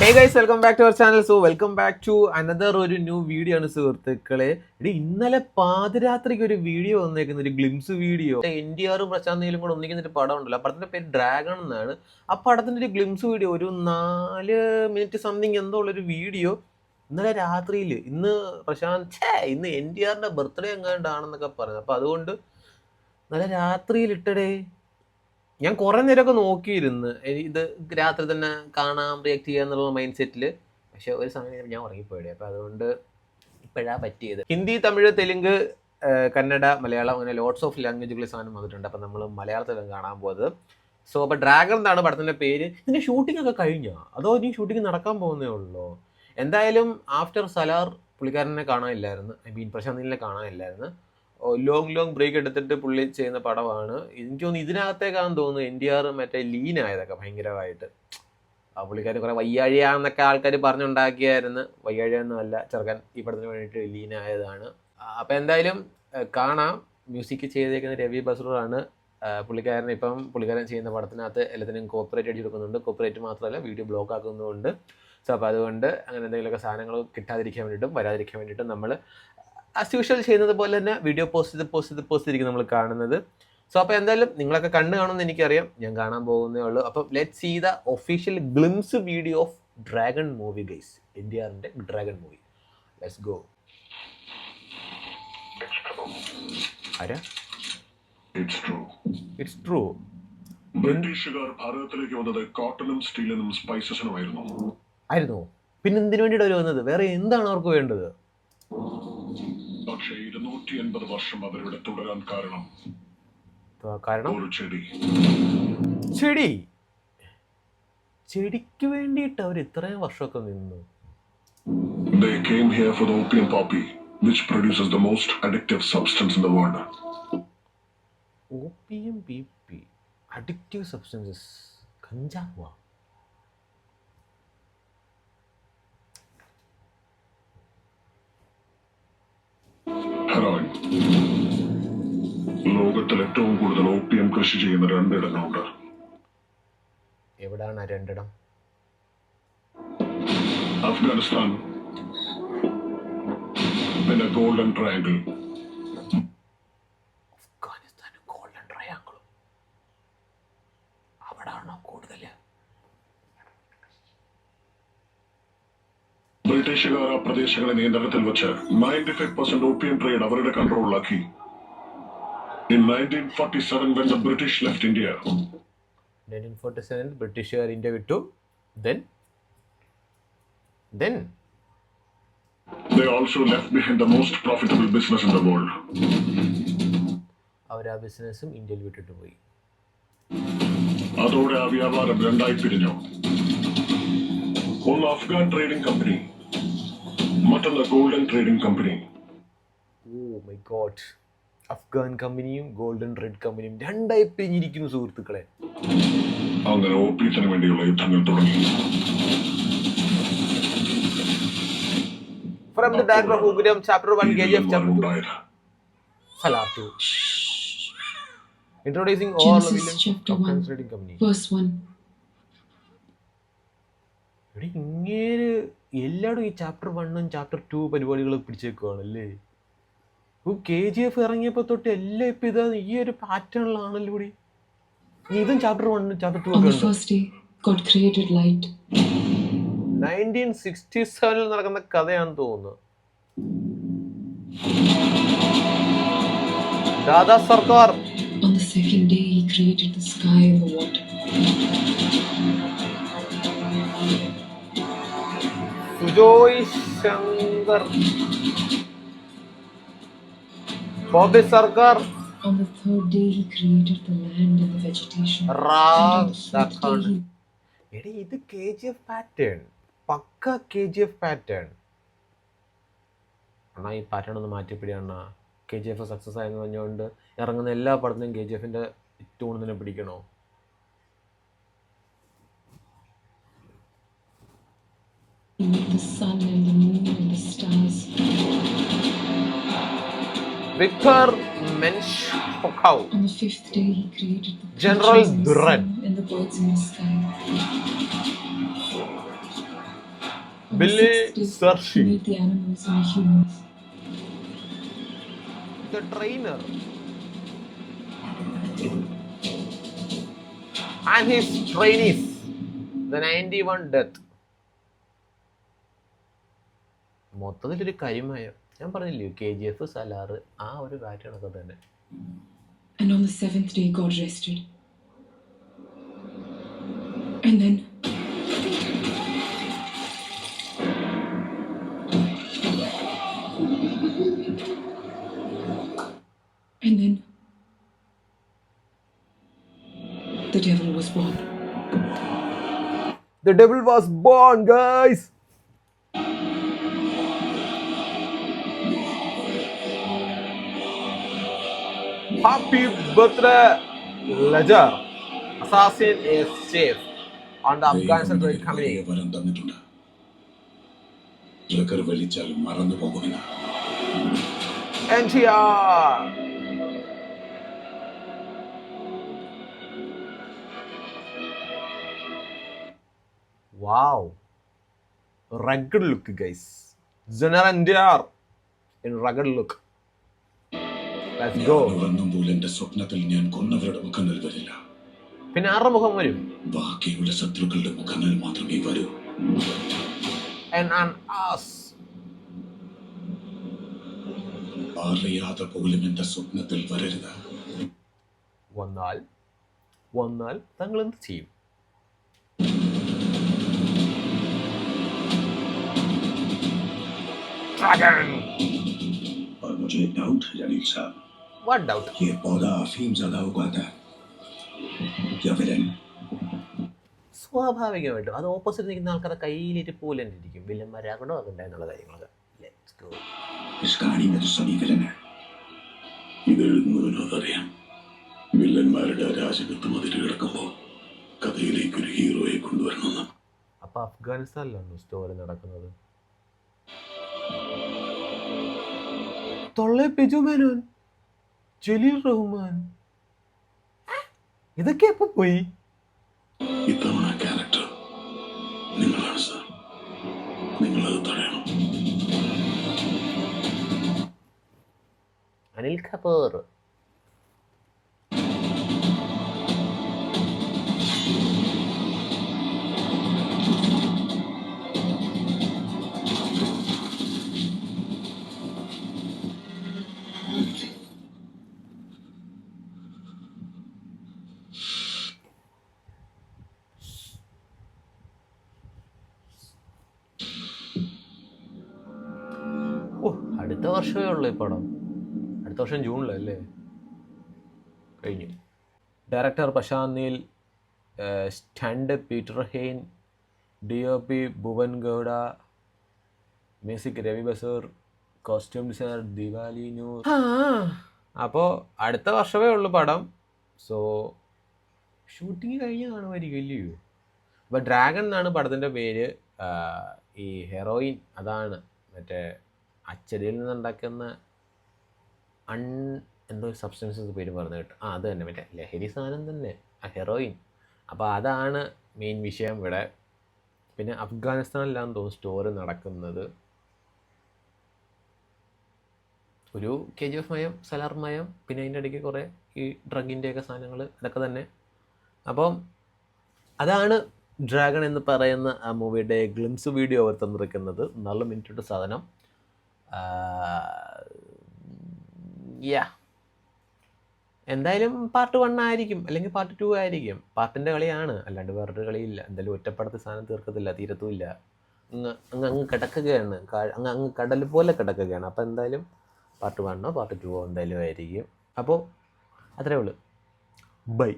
Hey guys, welcome back to our channel. So welcome back to another ഒരു new video ആണ് സുഹൃത്തുക്കളെ. ഇന്നലെ പാതിരാത്രിക്ക് ഒരു വീഡിയോ വന്നേക്കുന്ന ഒരു ഗ്ലിംസ് വീഡിയോ. NTR പ്രശാന്ത് നീലും കൂടെ ഒന്നിക്കുന്ന ഒരു പടം ഉണ്ടല്ലോ. ആ പടത്തിന്റെ പേര് ഡ്രാഗൺ എന്നാണ്. ആ പടത്തിന്റെ ഒരു ഗ്ലിംസ് വീഡിയോ ഒരു 4 മിനിറ്റ് സംതിങ് എന്തോ ഉള്ളൊരു വീഡിയോ ഇന്നലെ രാത്രിയിൽ ഇന്ന് പ്രശാന്ത് ഇന്ന് NTRന്റെ ബർത്ത്ഡേ എങ്ങാണ്ടാണെന്നൊക്കെ പറഞ്ഞു. അപ്പൊ അതുകൊണ്ട് ഇന്നലെ രാത്രിയിൽ ഇട്ടടേ ഞാൻ കുറെ നേരമൊക്കെ നോക്കിയിരുന്നു ഇത് രാത്രി തന്നെ കാണാം റിയാക്ട് ചെയ്യുക എന്നുള്ള മൈൻഡ് സെറ്റിൽ. പക്ഷെ ഒരു സമയം ഞാൻ ഉറങ്ങിപ്പോയി. അപ്പം അതുകൊണ്ട് ഇപ്പോഴാണ് പറ്റിയത്. ഹിന്ദി, തമിഴ്, തെലുങ്ക്, കന്നഡ, മലയാളം അങ്ങനെ ലോട്ട്സ് ഓഫ് ലാംഗ്വേജുകളിൽ സാധനം വന്നിട്ടുണ്ട്. അപ്പം നമ്മൾ മലയാളത്തിലാണ് കാണാൻ പോകുന്നത്. സോ അപ്പോൾ ഡ്രാഗൺ എന്നാണ് പടത്തിൻ്റെ പേര്. ഇതിൻ്റെ ഷൂട്ടിംഗ് ഒക്കെ കഴിഞ്ഞോ അതോ ഇനി ഷൂട്ടിംഗ് നടക്കാൻ പോകുന്നേ ഉള്ളൂ? എന്തായാലും ആഫ്റ്റർ സലാർ പുള്ളിക്കാരനെ കാണാനില്ലായിരുന്നു. പ്രശാന്ത് നീലിനെ കാണാനില്ലായിരുന്നു. ലോങ് ബ്രേക്ക് എടുത്തിട്ട് പുള്ളി ചെയ്യുന്ന പടമാണ്. എനിക്ക് തോന്നുന്നു ഇതിനകത്തേക്കാണെന്ന് തോന്നുന്നു NTR മറ്റേ ലീനായതൊക്കെ ഭയങ്കരമായിട്ട്. പുള്ളിക്കാരൻ കുറെ വയ്യാഴിയാന്നൊക്കെ ആൾക്കാർ പറഞ്ഞുണ്ടാക്കിയായിരുന്നു. വയ്യാഴിയൊന്നും അല്ല, ചെറുക്കൻ ഈ പടത്തിന് വേണ്ടിയിട്ട് ലീനായതാണ്. അപ്പം എന്തായാലും കാണാം. മ്യൂസിക് ചെയ്തേക്കുന്ന രവി ബസ്രൂറാണ്. പുള്ളിക്കാരൻ ചെയ്യുന്ന പടത്തിനകത്ത് എല്ലാത്തിനും കോപ്പറേറ്റ് അടിച്ചു കൊടുക്കുന്നുണ്ട്. കോപ്പറേറ്റ് മാത്രമല്ല, വീഡിയോ ബ്ലോക്ക് ആക്കുന്നുമുണ്ട്. സോ അപ്പോൾ അതുകൊണ്ട് അങ്ങനെ എന്തെങ്കിലുമൊക്കെ സാധനങ്ങൾ കിട്ടാതിരിക്കാൻ വേണ്ടിയിട്ടും വരാതിരിക്കാൻ വേണ്ടിയിട്ടും നമ്മൾ ആസ് യൂഷ്വൽ ചെയ്യുന്നത് പോലെ തന്നെ വീഡിയോ പോസ്റ്റ് ചെയ്തിരിക്കും നമ്മൾ കാണുന്നത്. സോ അപ്പോൾ എന്തായാലും നിങ്ങളൊക്കെ കാണുമെന്ന് എനിക്കറിയാം. ഞാൻ കാണാൻ പോകുന്നേ ഉള്ളൂ. അപ്പം let's see the official glimpse video of Dragon movie guys. NTRന്റെ ഡ്രാഗൺ മൂവി. Let's go. ആരാ? It's true. ബ്രിട്ടീഷുകാർ ഭാരതത്തിലേക്ക് വന്നത് കോട്ടണും സ്റ്റീലിനും സ്പൈസസിനുമായിരുന്നു. പിന്നെന്തിനു വേണ്ടിയിട്ട് അവർ വന്നത്? വേറെ എന്താണ് അവർക്ക് വേണ്ടത്? പക്ഷേ 280 വർഷം അവരുടെ തുടരാൻ കാരണം ഒരു ചെടിക്ക് വേണ്ടിയിട്ട് അവർ ഇത്രയും വർഷമൊക്കെ നിന്നു. They came here for the opium poppy, which produces the most addictive substance in the world. Opium poppy, addictive substances, കഞ്ചാവോ? ഹെറോയിൻ. ലോകത്തിൽ ഏറ്റവും കൂടുതൽ ഓപ്പിയം കൃഷി ചെയ്യുന്ന 2 ഇടങ്ങളുണ്ട്. എവിടാണ് ആ 2 ഇടം? അഫ്ഗാനിസ്ഥാൻ, പിന്നെ ഗോൾഡൻ ട്രയാങ്കിൾ. അഫ്ഗാനിസ്ഥാനും ഗോൾഡൻ ട്രയാങ്കിളും അവിടാണോ കൂടുതൽ? ബ്രിട്ടീഷുകാർ ആ പ്രദേശങ്ങളെ നിയന്ത്രണത്തിൽ വെച്ച് 95% ഓപ്പിയം ട്രേഡ് അവരുടെ കൺട്രോളിലാക്കി. In 1947, when the British left India, 1947 ബ്രിട്ടീഷുകാർ ഇന്ത്യ വിട്ടു. Then they also left behind the most profitable business in the world. അവർ ആ ബിസിനസ്സും ഇന്ത്യയിൽ വിട്ടിട്ട് പോയി. അതോടെ ആ വ്യാപാരം 2ആയി പിരിഞ്ഞു. ഒന്ന് അഫ്ഗാൻ ട്രേഡിംഗ് കമ്പനി, മറ്റൊന്ന് golden trading company. Oh my god. Afghan കമ്പനിയും ഗോൾഡൻ റെഡ് കമ്പനിയും 2ആയി പിരിഞ്ഞിരിക്കുന്നു സുഹൃത്തുക്കളെ. അങ്ങനെ ഓപ്പിയത്തിന് വേണ്ടിയുള്ള യുദ്ധങ്ങൾ തുടങ്ങി. From the Dagger of Ugram, Chapter 1, KGF Chapter 2, Salar 2. Introducing all the villains of Afghan trading company. Verse 1. ഇങ്ങനെ എല്ലാവരും ഈ ചാപ്റ്റർ 1ഉം ചാപ്റ്റർ 2 പരിപാടികൾ പിടിച്ചേക്കുവാണല്ലേ. KGF ഇറങ്ങിയപ്പോൾ തൊട്ട് എല്ലാം ഇപ്പം ഇതാ ഈ ഒരു പാറ്റേണിലാണല്ലോ കൂടി. ഇതും ചാപ്റ്റർ 1ഉം ചാപ്റ്റർ 2 ഒക്കെ ഉണ്ട്. 1967 നടക്കുന്ന കഥയാണെന്ന് തോന്നുന്നു. ദാദാ സർക്കാർ. On the second day he created the sky and the water. Sujoy Shankar. Bobby സർക്കാർ. On the third day he created the land and the vegetation. എടി ഇത് KGF പാറ്റേൺ, പക്ക KGF പാറ്റേൺ. അണ്ണാ ഈ പാറ്റേൺ ഒന്ന് മാറ്റിപ്പിടിയണ്ണ. KGF സക്സസ് ആയെന്ന് പറഞ്ഞുകൊണ്ട് ഇറങ്ങുന്ന എല്ലാ പടത്തിനും KGFന്റെ ടൂൺ തന്നെ പിടിക്കണോ? The sun and the moon and the stars. Victor Menshikov. On the 5th day he created the General creatures in the Dredd sun and the birds in the sky. On Billy the sixth day, Sarsfield. he made the animals and the humans. The trainer. And his trainees. The 91 death. മൊത്തത്തിലൊരു കരിമയ. ഞാൻ പറഞ്ഞില്ലേ KGF Salaar ആ ഒരു കാര്യങ്ങളൊക്കെ തന്നെ. And on the seventh day, God rested. And then the devil was born. The devil was born, guys. Happy birthday, Ledger. Assassin is safe on the Afghanistan trade company. വരം തന്നിട്ടുണ്ട്. Trigger വലിച്ചാൽ മറന്നു പോകുമെന്ന്. NTR. Wow. Rugged look, guys. General NTR in rugged look. Let's go. ഉറങ്ങുമ്പോൾ എന്റെ സ്വപ്നത്തിൽ ഞാൻ കൊന്നവരുടെ മുഖങ്ങൾ വരില്ല. പിന്നെ ആരുടെ മുഖം വരും? ബാക്കിയുള്ള ശത്രുക്കളുടെ മുഖങ്ങൾ മാത്രമേ വരൂ. And an ass. അറിയാതെ പോലും എന്റെ സ്വപ്നത്തിൽ വരരുത്. വന്നാൽ താങ്കൾ എന്ത് ചെയ്യും? Dragon. और मुझे डाउट है जलील साहब. What doubt? ये पौधा अफीम ज्यादा उगाता है या विलन? സ്വാഭാവികമായിട്ടും അത് ഓപ്പോസിറ്റ് നിൽക്കുന്ന ആൾക്കാരുടെ കയ്യിലിരിപ്പോലെ ഇരിക്കും. വില്ലന്മാരാകണോ അതുണ്ടായെന്നുള്ള കാര്യങ്ങളൊക്കെ. Let's go. इस कहानी में तो सभी विलन है. ഇത് എഴുതുന്നതിനോടറിയാം. വില്ലന്മാരുടെ രാജകത്വം അതിൽ കിടക്കുമ്പോൾ കഥയിലേക്ക് ഒരു ഹീറോയെ കൊണ്ടുവരണമെന്ന്. അപ്പൊ അഫ്ഗാനിസ്ഥാനിലാണോ സ്റ്റോറി നടക്കുന്നത്? തൊള്ളെ ബിജു മേനോൻ, ജലീൽ റഹ്മാൻ, ഇതൊക്കെ എപ്പോ പോയി? ഇത്തവണ ക്യാരക്ടർ നിങ്ങളാണ് സാർ. നിങ്ങളത് തടയണം. അനിൽ കപൂർ. അടുത്ത വർഷമേ ഉള്ളൂ ഈ പടം. അടുത്ത വർഷം ജൂണിലല്ലേ? കഴിഞ്ഞു. Director Prashanth Neel, stunt Peter Hein, DOP Bhuvan Gowda, music Ravi Basrur, costume designer Deepali Noor. അപ്പോൾ അടുത്ത വർഷമേ ഉള്ളൂ പടം. സോ ഷൂട്ടിങ് കഴിഞ്ഞ് കാണുമായിരിക്കും ഇല്ലയോ? അപ്പോൾ ഡ്രാഗൺ എന്നാണ് പടത്തിൻ്റെ പേര്. ഈ ഹെറോയിൻ അതാണ് മറ്റേ അച്ചടിയിൽ നിന്നുണ്ടാക്കുന്ന എന്തോ സബ്സ്റ്റൻസസ് പേര് പറഞ്ഞു കേട്ടോ. അത് തന്നെ മറ്റേ ലഹരി സാധനം തന്നെ, ആ ഹെറോയിൻ. അപ്പോൾ അതാണ് മെയിൻ വിഷയം ഇവിടെ. പിന്നെ അഫ്ഗാനിസ്ഥാനിലാണെന്ന് തോന്നുന്നു സ്റ്റോറി നടക്കുന്നത്. ഒരു KGF മയം, സലാർ മയം, പിന്നെ അതിൻ്റെ ഇടയ്ക്ക് കുറേ ഈ ഡ്രഗിൻ്റെയൊക്കെ സാധനങ്ങൾ ഇതൊക്കെ തന്നെ. അപ്പം അതാണ് ഡ്രാഗൺ എന്ന് പറയുന്ന ആ മൂവിയുടെ ഗ്ലിംസ് വീഡിയോ അവർ തന്നിരിക്കുന്നത്. 4 മിനിറ്റ് സാധനം. എന്തായാലും പാർട്ട് 1 ആയിരിക്കും, അല്ലെങ്കിൽ പാർട്ട് 2 ആയിരിക്കും. പാർട്ടിൻ്റെ കളിയാണ്, അല്ലാണ്ട് വേറൊരു കളിയില്ല. എന്തായാലും ഒറ്റപ്പടത്ത് സാധനം തീർക്കത്തില്ല, തീരത്തുമില്ല. അങ്ങ് കിടക്കുകയാണ്, അങ്ങ് കടൽ പോലെ കിടക്കുകയാണ്. അപ്പോൾ എന്തായാലും പാർട്ട് 1 പാർട്ട് 2 എന്തായാലും ആയിരിക്കും. അപ്പോൾ അത്രേ ഉള്ളൂ. ബൈ.